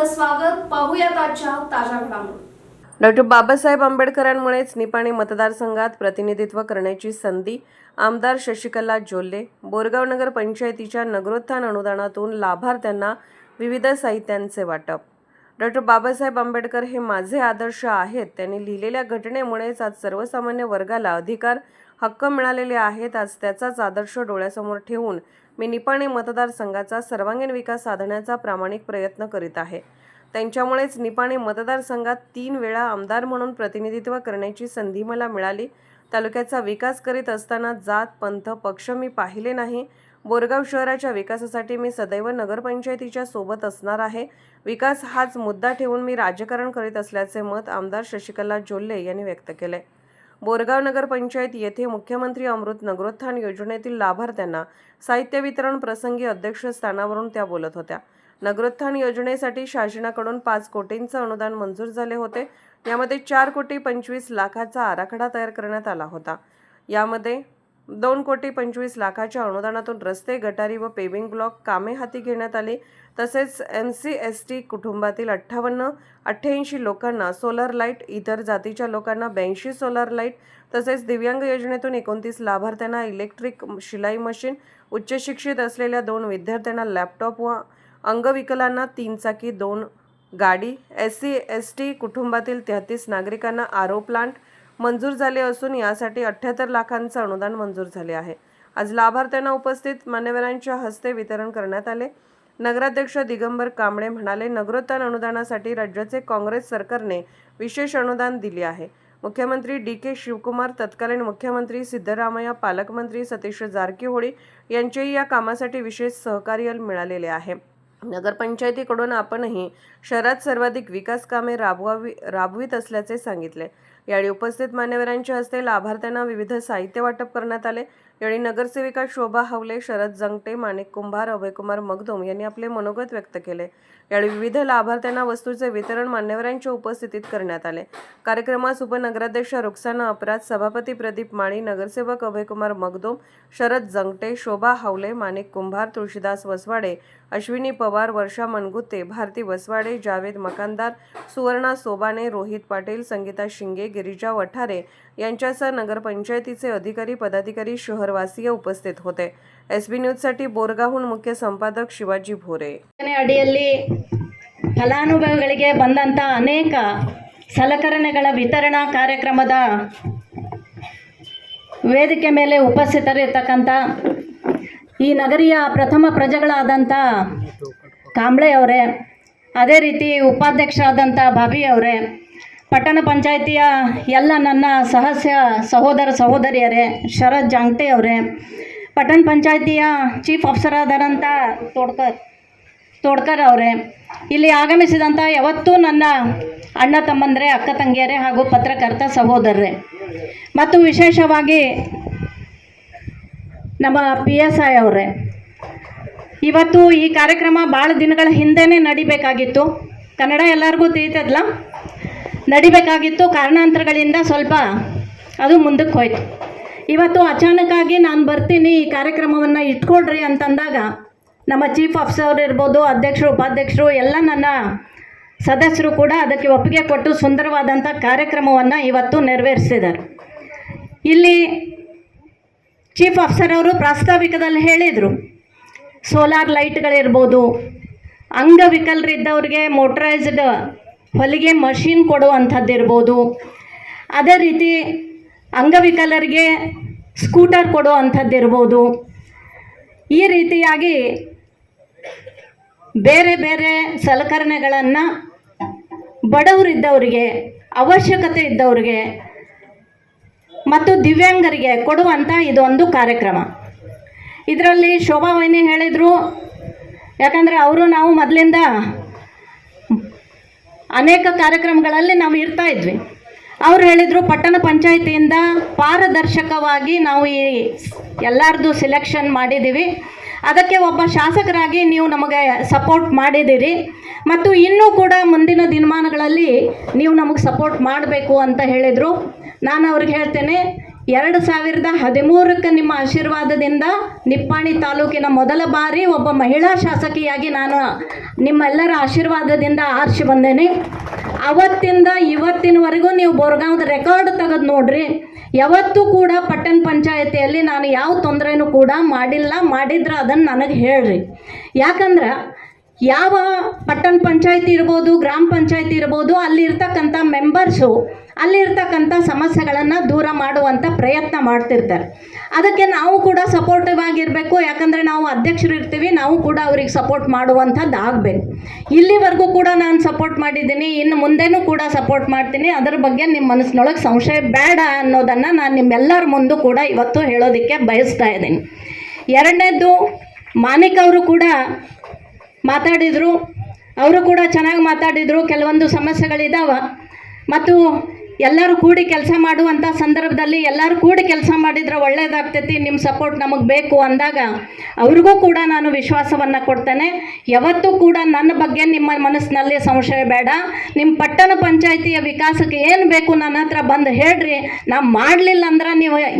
आपलं स्वागत. पाहूयात आजच्या ताज्या घडामोडी. डॉक्टर बाबासाहेब आंबेडकरांमुळेच निपाणी मतदारसंघात प्रतिनिधित्व करण्याची संधी. आमदार शशिकला जोल्ले. बोरगाव नगर पंचायतीच्या नगरोत्थान अनुदानातून लाभार्थ्यांना विविध साहित्यांचे वाटप. डॉक्टर बाबासाहेब आंबेडकर हे माझे आदर्श आहेत. त्यांनी लिहिलेल्या घटनेमुळेच आज सर्वसामान्य वर्गाला अधिकार, हक्क मिळालेले आहेत. आज त्याचाच आदर्श डोळ्यासमोर ठेवून मी निपाणी मतदारसंघाचा सर्वांगीण विकास साधण्याचा प्रामाणिक प्रयत्न करीत आहे. त्यांच्यामुळेच निपाणी मतदारसंघात 3 वेळा आमदार म्हणून प्रतिनिधित्व करण्याची संधी मला मिळाली. तालुक्याचा विकास करीत असताना जात, पंथ, पक्ष मी पाहिले नाही. बोरगाव शहराच्या विकासासाठी मी सदैव नगरपंचायतीच्या सोबत असणार आहे. विकास हाच मुद्दा ठेवून मी राजकारण करीत असल्याचे मत आमदार शशिकला जोल्ले यांनी व्यक्त केले. बोरगाव नगरपंचायत येथे मुख्यमंत्री अमृत नगरोत्थान योजनेतील लाभार्थ्यांना साहित्य वितरण प्रसंगी अध्यक्षस्थानावरून त्या बोलत होत्या. नगरोत्थान योजनेसाठी शासनाकडून 5 कोटींचं अनुदान मंजूर झाले होते. यामध्ये 4,25,00,000चा आराखडा तयार करण्यात आला होता. यामध्ये 2,25,00,000च्या अनुदानातून रस्ते, गटारी व पेविंग ब्लॉक कामे हाती घेण्यात आली. तसेच MC/ST कुटुंबातील 88 लोकांना सोलर लाईट, इतर जातीच्या लोकांना 82 सोलर लाईट, तसेच दिव्यांग योजनेतून 29 लाभार्थ्यांना इलेक्ट्रिक शिलाई मशीन, उच्च शिक्षित असलेल्या 2 विद्यार्थ्यांना लॅपटॉप व अंगविकलांना 3 चाकी 2 गाडी, SC/ST कुटुंबातील 33 नागरिकांना RO प्लांट मंजूर झाले असून यासाठी 78 लाखांचं अनुदान मंजूर झाले आहे. आज लाभार्थ्यांना उपस्थित मान्यवरांच्या हस्ते वितरण करण्यात आले. नगराध्यक्ष दिगंबर कांबळे म्हणाले, नगरोत्थान अनुदानासाठी राज्याचे काँग्रेस सरकारने विशेष अनुदान दिले आहे. मुख्यमंत्री DK शिवकुमार, तत्कालीन मुख्यमंत्री सिद्धरामय्या, पालकमंत्री सतीश जारकीहोळी यांचेही या कामासाठी विशेष सहकार्य मिळालेले आहे. नगरपंचायतीकडून आपणही शहरात सर्वाधिक विकास कामे राबवित असल्याचे सांगितले. यावेळी उपस्थित मान्यवरांच्या हस्ते लाभार्थ्यांना विविध साहित्य वाटप करण्यात आले. यावेळी नगरसेविका शोभा हावले, शरद जंगटे, माणिक कुंभार, अभयकुमार मगदूम यांनी आपले मनोगत व्यक्त केले. यावेळी विविध लाभार्थ्यांना वस्तूचे वितरण मान्यवरांच्या उपस्थितीत करण्यात आले. कार्यक्रमास उपनगराध्यक्ष रुक्साना अपराध, सभापती प्रदीप माळी, नगरसेवक अभयकुमार मगदूम, शरद जंगटे, शोभा हावले, माणिक कुंभार, तुळशीदास वसवाडे, अश्विनी पवार, वर्षा मनगुत्ते, भारती वसवाडे, जावेद मकानदार, सुवर्णा सोबाने, रोहित पाटील, संगीता शिंगे, गिरिजा वठारे यांच्यासह नगरपंचायतीचे अधिकारी, पदाधिकारी, शहरवासीय उपस्थित होते. SB न्यूजसाठी बोरगावहून मुख्य संपादक शिवाजी भोरे. ಅಡಿಯಲ್ಲಿ ಫಲಾನುಭವಿಗಳಿಗೆ ಬಂದಂಥ ಅನೇಕ ಸಲಕರಣೆಗಳ ವಿತರಣಾ ಕಾರ್ಯಕ್ರಮದ ವೇದಿಕೆ ಮೇಲೆ ಉಪಸ್ಥಿತರಿರ್ತಕ್ಕಂಥ ಈ ನಗರಿಯ ಪ್ರಥಮ ಪ್ರಜೆಗಳಾದಂಥ ಕಾಂಬ್ಳೆ ಅವರೇ, ಅದೇ ರೀತಿ ಉಪಾಧ್ಯಕ್ಷರಾದಂಥ ಬಾಬಿ ಅವರೇ, ಪಟ್ಟಣ ಪಂಚಾಯಿತಿಯ ಎಲ್ಲ ನನ್ನ ಸಹೋದರ ಸಹೋದರಿಯರೇ, ಶರದ್ ಜಾಂಗ್ಟೆ ಅವರೇ, ಪಟ್ಟಣ ಪಂಚಾಯಿತಿಯ ಚೀಫ್ ಆಫೀಸರಾದಂಥ ತೋಡ್ಕರ್ ಅವರೇ, ಇಲ್ಲಿ ಆಗಮಿಸಿದಂಥ ಯಾವತ್ತೂ ನನ್ನ ಅಣ್ಣ ತಮ್ಮಂದರೆ, ಅಕ್ಕ ತಂಗಿಯರೇ ಹಾಗೂ ಪತ್ರಕರ್ತ ಸಹೋದರರೇ, ಮತ್ತು ವಿಶೇಷವಾಗಿ ನಮ್ಮ PSI ಅವರೇ, ಇವತ್ತು ಈ ಕಾರ್ಯಕ್ರಮ ಭಾಳ ದಿನಗಳ ಹಿಂದೆನೇ ನಡಿಬೇಕಾಗಿತ್ತು. ಕನ್ನಡ ಎಲ್ಲರಿಗೂ ತಿಳಿತದಲ್ಲ, ನಡಿಬೇಕಾಗಿತ್ತು. ಕಾರಣಾಂತರಗಳಿಂದ ಸ್ವಲ್ಪ ಅದು ಮುಂದಕ್ಕೆ ಹೋಯ್ತು. ಇವತ್ತು ಅಚಾನಕ್ಕಾಗಿ ನಾನು ಬರ್ತೀನಿ, ಈ ಕಾರ್ಯಕ್ರಮವನ್ನು ಇಟ್ಕೊಳ್ರಿ ಅಂತಂದಾಗ ನಮ್ಮ ಚೀಫ್ ಆಫೀಸರ್ ಇರ್ಬೋದು, ಅಧ್ಯಕ್ಷರು, ಉಪಾಧ್ಯಕ್ಷರು, ಎಲ್ಲ ನನ್ನ ಸದಸ್ಯರು ಕೂಡ ಅದಕ್ಕೆ ಒಪ್ಪಿಗೆ ಕೊಟ್ಟು ಸುಂದರವಾದಂಥ ಕಾರ್ಯಕ್ರಮವನ್ನು ಇವತ್ತು ನೆರವೇರಿಸಿದ್ದಾರೆ. ಇಲ್ಲಿ ಚೀಫ್ ಆಫೀಸರ್ ಅವರು ಪ್ರಾಸ್ತಾವಿಕದಲ್ಲಿ ಹೇಳಿದರು, ಸೋಲಾರ್ ಲೈಟ್ಗಳಿರ್ಬೋದು, ಅಂಗವಿಕಲರಿದ್ದವ್ರಿಗೆ ಮೋಟರೈಸ್ಡ್ ಹೊಲಿಗೆ ಮಷೀನ್ ಕೊಡುವಂಥದ್ದಿರ್ಬೋದು, ಅದೇ ರೀತಿ ಅಂಗವಿಕಲರಿಗೆ ಸ್ಕೂಟರ್ ಕೊಡುವಂಥದ್ದಿರ್ಬೋದು, ಈ ರೀತಿಯಾಗಿ ಬೇರೆ ಬೇರೆ ಸಲಕರಣೆಗಳನ್ನು ಬಡವರಿದ್ದವರಿಗೆ, ಅವಶ್ಯಕತೆ ಇದ್ದವರಿಗೆ ಮತ್ತು ದಿವ್ಯಾಂಗರಿಗೆ ಕೊಡುವಂಥ ಇದೊಂದು ಕಾರ್ಯಕ್ರಮ. ಇದರಲ್ಲಿ ಶೋಭಾ ವೈನಿ ಹೇಳಿದರು, ಯಾಕಂದರೆ ನಾವು ಮೊದಲಿಂದ ಅನೇಕ ಕಾರ್ಯಕ್ರಮಗಳಲ್ಲಿ ನಾವು ಇರ್ತಾ ಇದ್ವಿ. ಅವ್ರು ಹೇಳಿದರು, ಪಟ್ಟಣ ಪಂಚಾಯಿತಿಯಿಂದ ಪಾರದರ್ಶಕವಾಗಿ ನಾವು ಈ ಎಲ್ಲರದ್ದು ಸಿಲೆಕ್ಷನ್ ಮಾಡಿದ್ದೀವಿ, ಅದಕ್ಕೆ ಒಬ್ಬ ಶಾಸಕರಾಗಿ ನೀವು ನಮಗೆ ಸಪೋರ್ಟ್ ಮಾಡಿದ್ದೀರಿ ಮತ್ತು ಇನ್ನೂ ಕೂಡ ಮುಂದಿನ ದಿನಮಾನಗಳಲ್ಲಿ ನೀವು ನಮಗೆ ಸಪೋರ್ಟ್ ಮಾಡಬೇಕು ಅಂತ ಹೇಳಿದರು. ನಾನು ಅವ್ರಿಗೆ ಹೇಳ್ತೇನೆ, 2013ಕ್ಕೆ ನಿಮ್ಮ ಆಶೀರ್ವಾದದಿಂದ ನಿಪ್ಪಾಣಿ ತಾಲೂಕಿನ ಮೊದಲ ಬಾರಿ ಒಬ್ಬ ಮಹಿಳಾ ಶಾಸಕಿಯಾಗಿ ನಾನು ನಿಮ್ಮೆಲ್ಲರ ಆಶೀರ್ವಾದದಿಂದ ಆರ್ಸಿ ಬಂದೇನೆ. ಅವತ್ತಿಂದ ಇವತ್ತಿನವರೆಗೂ ನೀವು ಬೋರ್ಗಾಂವ್ದ ರೆಕಾರ್ಡ್ ತೆಗೆದು ನೋಡ್ರಿ, ಯಾವತ್ತೂ ಕೂಡ ಪಟ್ಟಣ ಪಂಚಾಯತಿಯಲ್ಲಿ ನಾನು ಯಾವ ತೊಂದರೆನೂ ಕೂಡ ಮಾಡಿಲ್ಲ. ಮಾಡಿದ್ರೆ ಅದನ್ನು ನನಗೆ ಹೇಳ್ರಿ. ಯಾಕಂದ್ರೆ ಯಾವ ಪಟ್ಟಣ ಪಂಚಾಯತಿ ಇರ್ಬೋದು, ಗ್ರಾಮ ಪಂಚಾಯತಿ ಇರ್ಬೋದು, ಅಲ್ಲಿರ್ತಕ್ಕಂಥ ಮೆಂಬರ್ಸು ಅಲ್ಲಿರ್ತಕ್ಕಂಥ ಸಮಸ್ಯೆಗಳನ್ನು ದೂರ ಮಾಡುವಂಥ ಪ್ರಯತ್ನ ಮಾಡ್ತಿರ್ತಾರೆ. ಅದಕ್ಕೆ ನಾವು ಕೂಡ ಸಪೋರ್ಟಿವ್ ಆಗಿರಬೇಕು. ಯಾಕಂದರೆ ನಾವು ಅಧ್ಯಕ್ಷರು ಇರ್ತೀವಿ, ನಾವು ಕೂಡ ಅವ್ರಿಗೆ ಸಪೋರ್ಟ್ ಮಾಡುವಂಥದ್ದು ಆಗಬೇಕು. ಇಲ್ಲಿವರೆಗೂ ಕೂಡ ನಾನು ಸಪೋರ್ಟ್ ಮಾಡಿದ್ದೀನಿ, ಇನ್ನು ಮುಂದೆನೂ ಕೂಡ ಸಪೋರ್ಟ್ ಮಾಡ್ತೀನಿ. ಅದರ ಬಗ್ಗೆ ನಿಮ್ಮ ಮನಸ್ಸಿನೊಳಗೆ ಸಂಶಯ ಬೇಡ ಅನ್ನೋದನ್ನು ನಾನು ನಿಮ್ಮೆಲ್ಲರ ಮುಂದೂ ಕೂಡ ಇವತ್ತು ಹೇಳೋದಕ್ಕೆ ಬಯಸ್ತಾ ಇದ್ದೀನಿ. ಎರಡನೇದು, ಮಾನಿಕ್ ಅವರು ಕೂಡ ಮಾತಾಡಿದರು. ಅವರು ಕೂಡ ಚೆನ್ನಾಗಿ ಮಾತಾಡಿದರು. ಕೆಲವೊಂದು ಸಮಸ್ಯೆಗಳಿದ್ದಾವೆ ಮತ್ತು ಎಲ್ಲರೂ ಕೂಡಿ ಕೆಲಸ ಮಾಡುವಂಥ ಸಂದರ್ಭದಲ್ಲಿ ಎಲ್ಲರೂ ಕೂಡಿ ಕೆಲಸ ಮಾಡಿದರೆ ಒಳ್ಳೆಯದಾಗ್ತೈತಿ, ನಿಮ್ಮ ಸಪೋರ್ಟ್ ನಮಗೆ ಬೇಕು ಅಂದಾಗ ಅವ್ರಿಗೂ ಕೂಡ ನಾನು ವಿಶ್ವಾಸವನ್ನು ಕೊಡ್ತೇನೆ. ಯಾವತ್ತೂ ಕೂಡ ನನ್ನ ಬಗ್ಗೆ ನಿಮ್ಮ ಮನಸ್ಸಿನಲ್ಲಿ ಸಂಶಯ ಬೇಡ. ನಿಮ್ಮ ಪಟ್ಟಣ ಪಂಚಾಯಿತಿಯ ವಿಕಾಸಕ್ಕೆ ಏನು ಬೇಕು ನನ್ನ ಹತ್ರ ಬಂದು ಹೇಳ್ರಿ. ನಾವು ಮಾಡಲಿಲ್ಲ ಅಂದ್ರೆ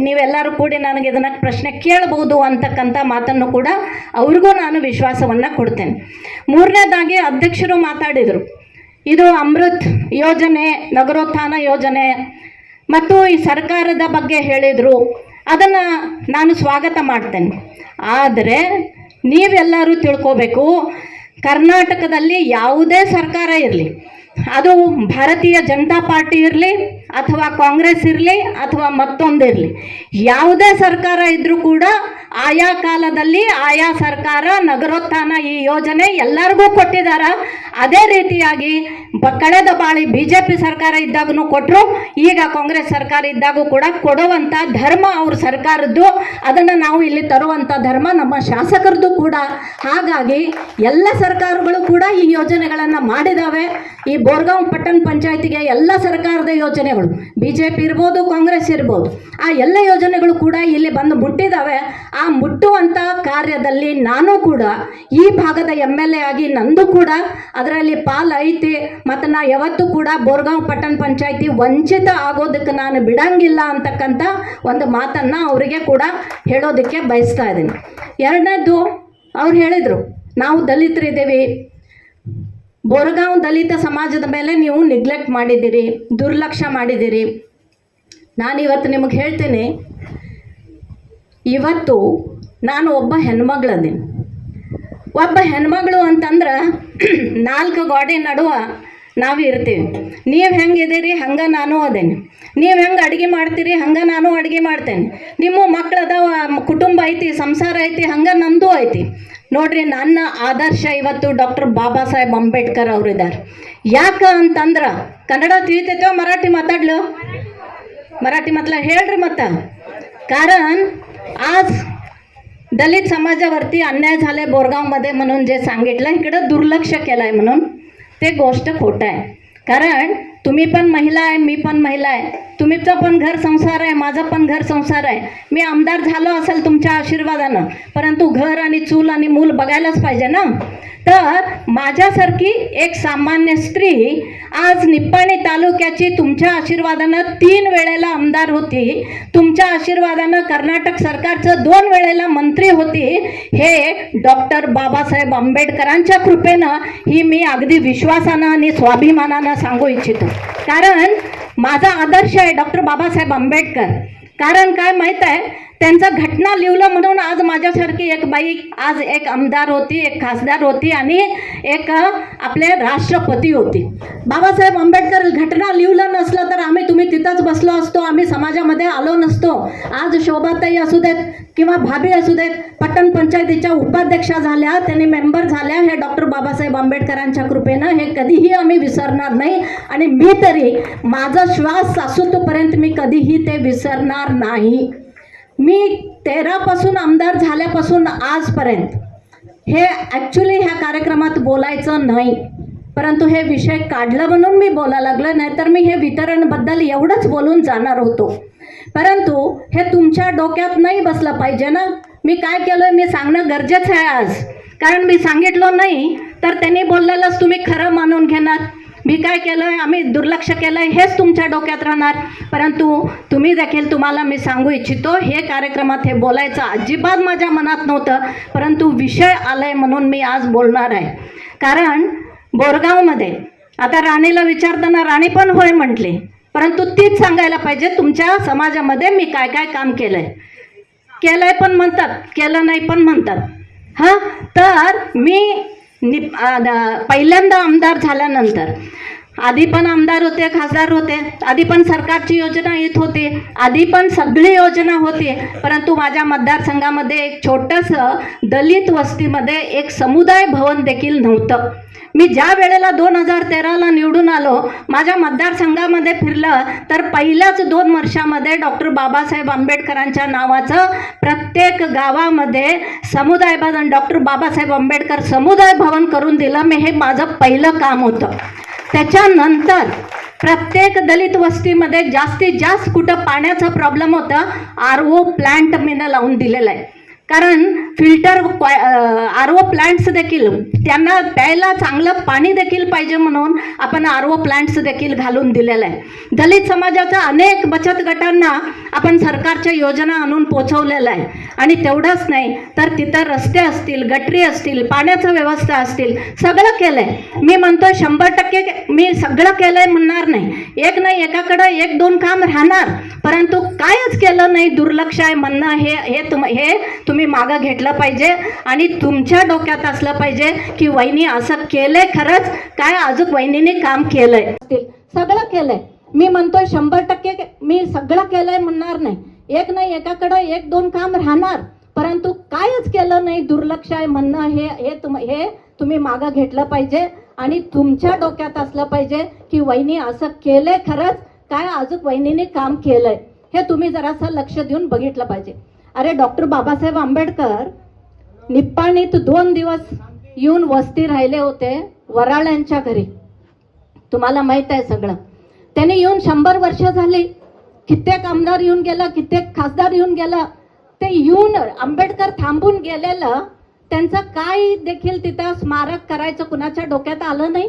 ನೀವೆಲ್ಲರೂ ಕೂಡಿ ನನಗೆ ಇದನ್ನು ಪ್ರಶ್ನೆ ಕೇಳ್ಬೋದು ಅಂತಕ್ಕಂಥ ಮಾತನ್ನು ಕೂಡ ಅವ್ರಿಗೂ ನಾನು ವಿಶ್ವಾಸವನ್ನು ಕೊಡ್ತೇನೆ. ಮೂರನೇದಾಗಿ ಅಧ್ಯಕ್ಷರು ಮಾತಾಡಿದರು. ಇದು ಅಮೃತ್ ಯೋಜನೆ, ನಗರೋತ್ಥಾನ ಯೋಜನೆ ಮತ್ತು ಈ ಸರ್ಕಾರದ ಬಗ್ಗೆ ಹೇಳಿದರು. ಅದನ್ನು ನಾನು ಸ್ವಾಗತ ಮಾಡ್ತೇನೆ. ಆದರೆ ನೀವೆಲ್ಲರೂ ತಿಳ್ಕೋಬೇಕು, ಕರ್ನಾಟಕದಲ್ಲಿ ಯಾವುದೇ ಸರ್ಕಾರ ಇರಲಿ, ಅದು ಭಾರತೀಯ ಜನತಾ ಪಾರ್ಟಿ ಇರಲಿ ಅಥವಾ ಕಾಂಗ್ರೆಸ್ ಇರಲಿ ಅಥವಾ ಮತ್ತೊಂದಿರಲಿ, ಯಾವುದೇ ಸರ್ಕಾರ ಇದ್ದರೂ ಕೂಡ ಆಯಾ ಕಾಲದಲ್ಲಿ ಆಯಾ ಸರ್ಕಾರ ನಗರೋತ್ಥಾನ ಈ ಯೋಜನೆ ಎಲ್ಲರಿಗೂ ಕೊಟ್ಟಿದ್ದಾರೆ. ಅದೇ ರೀತಿಯಾಗಿ ಕಳೆದ ಬಾಳಿ BJP ಸರ್ಕಾರ ಇದ್ದಾಗೂ ಕೊಟ್ಟರು, ಈಗ ಕಾಂಗ್ರೆಸ್ ಸರ್ಕಾರ ಇದ್ದಾಗೂ ಕೂಡ ಕೊಡುವಂಥ ಧರ್ಮ ಅವ್ರ ಸರ್ಕಾರದ್ದು. ಅದನ್ನು ನಾವು ಇಲ್ಲಿ ತರುವಂಥ ಧರ್ಮ ನಮ್ಮ ಶಾಸಕರದ್ದು ಕೂಡ. ಹಾಗಾಗಿ ಎಲ್ಲ ಸರ್ಕಾರಗಳು ಕೂಡ ಈ ಯೋಜನೆಗಳನ್ನು ಮಾಡಿದ್ದಾವೆ. ಈ ಬೋರ್ಗಾಂವ್ ಪಟ್ಟಣ ಪಂಚಾಯತಿಗೆ ಎಲ್ಲ ಸರ್ಕಾರದ ಯೋಜನೆಗಳು, BJP ಇರ್ಬೋದು, ಕಾಂಗ್ರೆಸ್ ಇರ್ಬೋದು, ಆ ಎಲ್ಲ ಯೋಜನೆಗಳು ಕೂಡ ಇಲ್ಲಿ ಬಂದು ಮುಟ್ಟಿದ್ದಾವೆ. ಆ ಮುಟ್ಟುವಂಥ ಕಾರ್ಯದಲ್ಲಿ ನಾನು ಕೂಡ ಈ ಭಾಗದ MLA ಆಗಿ ನಂದು ಕೂಡ ಅದರಲ್ಲಿ ಪಾಲು ಐತಿ. ಮತ್ತು ನಾ ಯಾವತ್ತೂ ಕೂಡ ಬೋರ್ಗಾಂವ್ ಪಟ್ಟಣ ಪಂಚಾಯತಿ ವಂಚಿತ ಆಗೋದಕ್ಕೆ ನಾನು ಬಿಡಂಗಿಲ್ಲ ಅಂತಕ್ಕಂಥ ಒಂದು ಮಾತನ್ನು ಅವರಿಗೆ ಕೂಡ ಹೇಳೋದಕ್ಕೆ ಬಯಸ್ತಾ ಇದ್ದೀನಿ. ಎರಡನೇದು, ಅವ್ರು ಹೇಳಿದರು ನಾವು ದಲಿತರಿದ್ದೀವಿ, ಬೋರ್ಗಾಂವ್ ದಲಿತ ಸಮಾಜದ ಮೇಲೆ ನೀವು ನೆಗ್ಲೆಕ್ಟ್ ಮಾಡಿದ್ದೀರಿ, ದುರ್ಲಕ್ಷ್ಯ ಮಾಡಿದ್ದೀರಿ. ನಾನಿವತ್ತು ನಿಮಗೆ ಹೇಳ್ತೇನೆ, ಇವತ್ತು ನಾನು ಒಬ್ಬ ಹೆಣ್ಮಗಳದೀನಿ. ಒಬ್ಬ ಹೆಣ್ಮಗಳು ಅಂತಂದ್ರೆ 4 ಗೋಡೆ ನಡುವೆ ನಾವು ಇರ್ತೀವಿ. ನೀವು ಹೆಂಗಿದ್ದೀರಿ ಹಂಗೆ ನಾನು ಅದೇನೆ, ನೀವು ಹೆಂಗೆ ಅಡುಗೆ ಮಾಡ್ತೀರಿ ಹಂಗೆ ನಾನು ಅಡುಗೆ ಮಾಡ್ತೇನೆ. ನಿಮ್ಮ ಮಕ್ಕಳದಾವ, ಕುಟುಂಬ ಐತಿ, ಸಂಸಾರ ಐತಿ, ಹಂಗೆ ನಂದು ಐತಿ. ನೋಡ್ರಿ, ನನ್ನ ಆದರ್ಶ ಇವತ್ತು ಡಾಕ್ಟರ್ ಬಾಬಾ ಸಾಹೇಬ್ ಅಂಬೇಡ್ಕರ್ ಅವರಿದ್ದಾರೆ. ಯಾಕೆ ಅಂತಂದ್ರೆ, ಕನ್ನಡ ತಿಳಿತೈತೋ मराठी ಮಾತಾಡ್ಲು? मराठी म्हटलं ಹೇಳ್ರಿ. ಮತ್ತು कारण आज दलित समाजावरती अन्याय झाले बोरगावमध्ये म्हणून जे सांगितलं, इकडं दुर्लक्ष केलं आहे म्हणून ते गोष्ट खोटं आहे. कारण तुम्ही पण महिला आहे, मी पण महिला आहे, तुमचं पण घर संसार आहे, माझा पण घर संसार आहे. मी आमदार झालो असेल तुमच्या आशीर्वादानं, परंतु घर आणि चूल आणि मूल बघायलाच पाहिजे ना. तर माझ्यासारखी एक सामान्य स्त्री आज निप्पाणी तालुक्याची तुमच्या आशीर्वादानं 3 वेळेला आमदार होती, तुमच्या आशीर्वादानं कर्नाटक सरकारचं 2 वेळेला मंत्री होती. हे डॉक्टर बाबासाहेब आंबेडकरांच्या कृपेनं ही मी अगदी विश्वासानं आणि स्वाभिमानानं सांगू इच्छितो. कारण माझा आदर्श आहे डॉक्टर बाबासाहेब आंबेडकर. कारण काय माहीत आहे, त्यांचा घटना लिहिलं म्हणून आज माझ्यासारखी एक बाई आज एक आमदार होती, एक खासदार होती आणि एक आपले राष्ट्रपती होती. बाबासाहेब आंबेडकर घटना लिहिलं नसलं तर आम्ही तुम्ही तिथंच बसलो असतो, आम्ही समाजामध्ये आलो नसतो. आज शोभाताई असू देत किंवा भाभी असू देत, पट्टण पंचायतीच्या उपाध्यक्षा झाल्या, त्यांनी मेंबर झाल्या, हे डॉक्टर बाबासाहेब आंबेडकरांच्या कृपेनं. हे कधीही आम्ही विसरणार नाही. आणि मी तरी माझा श्वास असोपर्यंत मी कधीही ते विसरणार नाही. मी 13 पासून आमदार झाल्यापासून आजपर्यंत हे ॲक्च्युली ह्या कार्यक्रमात बोलायचं नाही, परंतु हे विषय काढलं म्हणून मी बोलायला लागलं. नाहीतर मी हे वितरणबद्दल एवढंच बोलून जाणार होतो. परंतु हे तुमच्या डोक्यात नाही बसलं पाहिजे ना. मी काय केलं मी सांगणं गरजेचं आहे आज. कारण मी सांगितलं नाही तर त्यांनी बोललेलंच तुम्ही खरं मानून घेणार. मी काय केलं आहे, आम्ही दुर्लक्ष केलं आहे हेच तुमच्या डोक्यात राहणार. परंतु तुम्ही देखील, तुम्हाला मी सांगू इच्छितो, हे कार्यक्रमात हे बोलायचं अजिबात माझ्या मनात नव्हतं, परंतु विषय आलाय म्हणून मी आज बोलणार आहे. कारण बोरगावमध्ये आता राणीला विचारताना राणी पण होय म्हटली, परंतु तीच सांगायला पाहिजे तुमच्या समाजामध्ये मी काय काय काम केलंय पण म्हणतात, केलं नाही पण म्हणतात. हां, तर मी पहिल्यांदा आमदार झाल्यानंतर, आधी पण आमदार होते, खासदार होते, आधी पण सरकारची योजना येत होती, आधी पण सगळी योजना होती, परंतु माझ्या मतदारसंघामध्ये एक छोटंसं दलित वस्तीमध्ये एक समुदाय भवन देखील नव्हतं. मी ज्या वेळेला 2013ला निवडून आलो, माझ्या मतदारसंघामध्ये फिरलं तर पहिल्याच 2 वर्षामध्ये डॉक्टर बाबासाहेब आंबेडकरांच्या नावाचं प्रत्येक गावामध्ये समुदाय भवन, डॉक्टर बाबासाहेब आंबेडकर समुदाय भवन करून दिलं. हे माझं पहिलं काम होतं. त्याच्यानंतर प्रत्येक दलित वस्तीमध्ये जास्तीत जास्त कुठं पाण्याचा प्रॉब्लेम होता, RO प्लांट मीनं लावून दिलेला आहे. कारण फिल्टर RO प्लांट्स देखील, त्यांना प्यायला चांगलं पाणी देखील पाहिजे म्हणून आपण RO प्लांट्स देखील घालून दिलेलं आहे. दलित समाजाच्या अनेक बचत गटांना आपण सरकारच्या योजना आणून पोचवलेलं आहे. आणि तेवढंच नाही तर तिथं रस्ते असतील, गटरी असतील, पाण्याचं व्यवस्था असतील, सगळं केलं आहे. मी म्हणतो 100% मी सगळं केलं आहे म्हणणार नाही, एक नाही एकाकडं 1-2 काम राहणार, परंतु कायच केलं नाही, दुर्लक्ष आहे म्हणणं हे तुम्ही मागं घेतलं पाहिजे. आणि तुमच्या डोक्यात असलं पाहिजे की वहिनी असं केलंय, खरंच काय अजून वहिनीने काम केलंय, सगळं केलंय. मी म्हणतोय 100% मी सगळं केलंय म्हणणार नाही, एक नाही एकाकडं 1-2 काम राहणार, परंतु कायच केलं नाही, दुर्लक्ष आहे म्हणणं हे तुम्ही मागं घेतलं पाहिजे. आणि तुमच्या डोक्यात असलं पाहिजे की वहिनी असं केलंय, खरंच काय अजून वहिनीने काम केलंय, हे तुम्ही जरासं लक्ष देऊन बघितलं पाहिजे. अरे डॉक्टर बाबासाहेब आंबेडकर निप्पाणीत 2 दिवस येऊन वस्ती राहिले होते वराळ्यांच्या घरी, तुम्हाला माहित आहे सगळं. त्यांनी येऊन 100 वर्ष झाली, कित्येक आमदार येऊन गेला, कित्येक खासदार येऊन गेला, ते येऊन आंबेडकर थांबून गेलेलं त्यांचं काय देखील तिथं स्मारक करायचं कुणाच्या डोक्यात आलं नाही.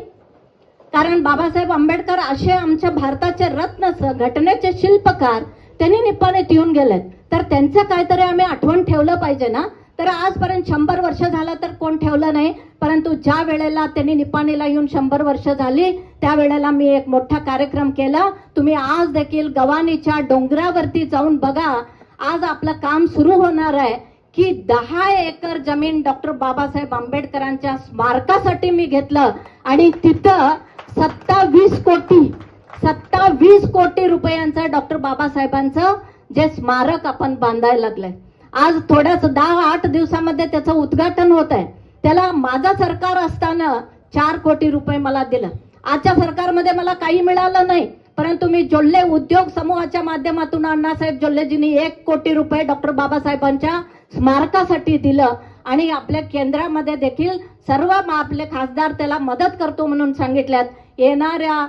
कारण बाबासाहेब आंबेडकर असे आमच्या भारताचे रत्न, घटनेचे शिल्पकार, त्यांनी निप्पाणीत येऊन गेलेत, तर त्यांचं काहीतरी आम्ही आठवण ठेवलं पाहिजे ना. तर आजपर्यंत 100 वर्ष झालं तर कोण ठेवलं नाही, परंतु ज्या वेळेला त्यांनी निप्पाणीला येऊन 100 वर्ष झाली त्यावेळेला मी एक मोठा कार्यक्रम केला. तुम्ही आज देखील गव्हाणीच्या डोंगरावरती जाऊन बघा, आज आपलं काम सुरू होणार आहे की 10 एकर जमीन डॉक्टर बाबासाहेब आंबेडकरांच्या स्मारकासाठी मी घेतलं. आणि तिथं 27 कोटी रुपयांचं डॉक्टर बाबासाहेबांचं जे स्मारक आपण बांधायला लागलंय. आज थोड्याच 10-8 दिवसामध्ये त्याचं उद्घाटन होत आहे. त्याला माझं सरकार असताना 4 कोटी रुपये मला दिलं. आजच्या सरकारमध्ये मला काही मिळालं नाही, परंतु मी जोल्ले उद्योग समूहाच्या माध्यमातून अण्णासाहेब जोल्लेजींनी 1 कोटी रुपये डॉक्टर बाबासाहेबांच्या स्मारकासाठी दिलं. आणि आपल्या केंद्रामध्ये देखील सर्व आपले खासदार त्याला मदत करतो म्हणून सांगितल्यात. येणाऱ्या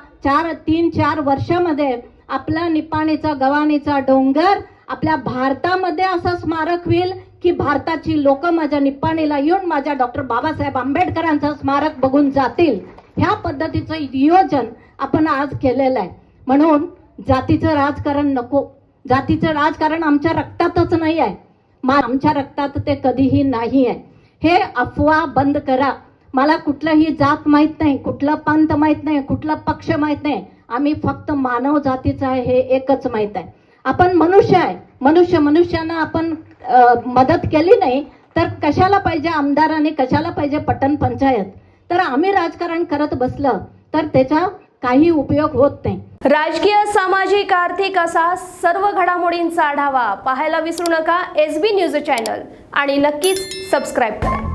3-4 वर्षामध्ये आपला निप्पाणीचा गव्हाणीचा डोंगर आपल्या भारतामध्ये असं स्मारक होईल की भारताची लोक माझ्या निप्पाणीला येऊन माझ्या डॉक्टर बाबासाहेब आंबेडकरांचं स्मारक बघून जातील. ह्या पद्धतीचं नियोजन आपण आज केलेलं आहे. म्हणून जातीचं राजकारण नको. जातीचं राजकारण आमच्या रक्तातच नाही आहे, आमच्या रक्तात ते कधीही नाही आहे. हे अफवा बंद करा. मला कुठलंही जात माहित नाही, कुठला पंथ माहित नाही, कुठला पक्ष माहित नाही. आम्ही फक्त मानव जातीचं आहे हे एकच माहित आहे. आपण मनुष्य आहे. मनुष्यानं आपण मदत केली नाही तर कशाला पाहिजे आमदारांनी, कशाला पाहिजे पटन पंचायत. तर आम्ही राजकारण करत बसलं तर त्याचा काही उपयोग होत नाही. राजकीय, सामाजिक, आर्थिक असा सर्व घडामोडींचा आढावा पाहायला विसरू नका SB न्यूज चॅनल आणि नक्कीच सबस्क्राईब करा.